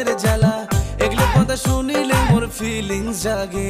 মনের জ্বালা, এগুলো কথা শুনিলে মোর ফিলিংস জাগে।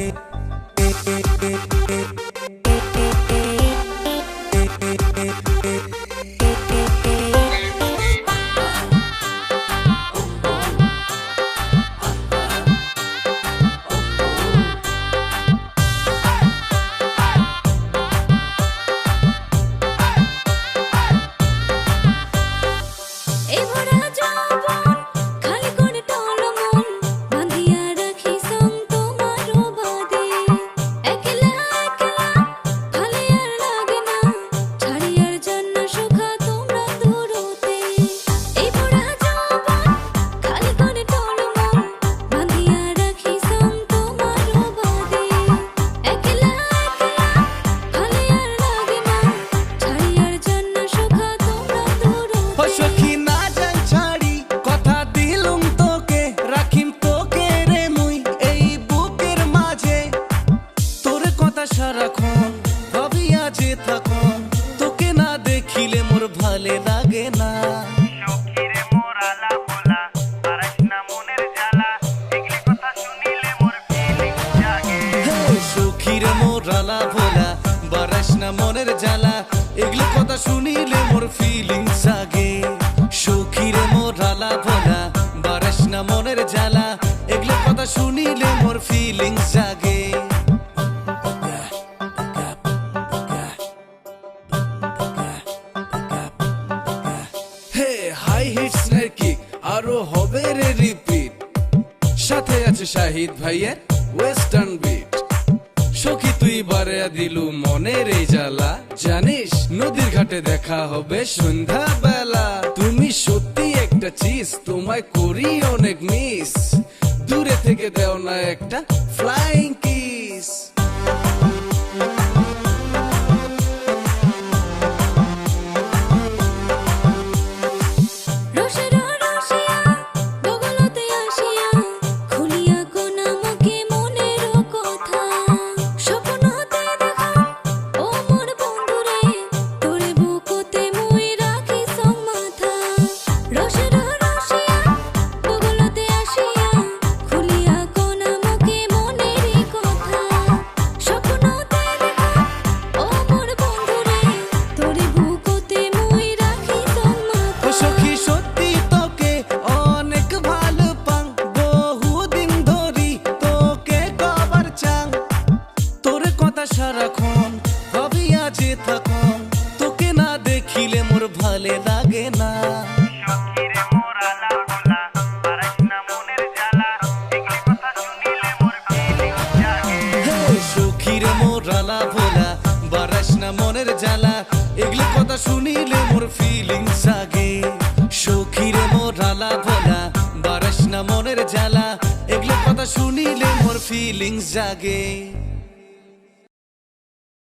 সারাক্ষণ ভাবিয়া যে থাকুন, তোকে না দেখিলে মোর ভালে লাগে না। সখীরে মোর আলা ভোলা, পারাস না মনের জ্বালা, এগুলি কথা শুনিলে মোর ফিলিংস জাগে। সখীরে মোর আলা ভোলা, বারাস না মনের জ্বালা, এগুলি কথা শুনিলে মোর ফিলিংস জাগে। সখীরে মোর আলা ভোলা, বারাস না মনের জ্বালা, এগুলি কথা শুনিলে মোর ফিলিংস জাগে। হাই হিট স্নেক কিক আরো হবে রে রিপিট, সাথে আছে শাহিদ ভাইয়ের ওয়েস্টার্ন বিট। সখী তুই বারে দিলু মনের এই জ্বালা, জানিস নদীর ঘাটে দেখা হবে সন্ধ্যা বেলা। তুমি সত্যি একটা চিজ, তোমায় করি অনেক মিস, দূরে থেকে দেও না একটা ফ্লাইং কিস। সারাক্ষণ ভাবিয়া যে থাকুন, তোকে না দেখিলে মোর ভালে লাগে না। সখীরে মোর আলা ভোলা, পারাস না মনের জ্বালা, এগুলি কথা শুনিলে মোর ফিলিংস জাগে। সখীরে মোর আলা ভোলা, বারাস না মনের জ্বালা, এগুলি কথা শুনিলে মোর ফিলিংস জাগে। সখীরে মোর আলা ভোলা, বারাস না মনের জ্বালা, এগুলি কথা শুনিলে মোর ফিলিংস জাগে।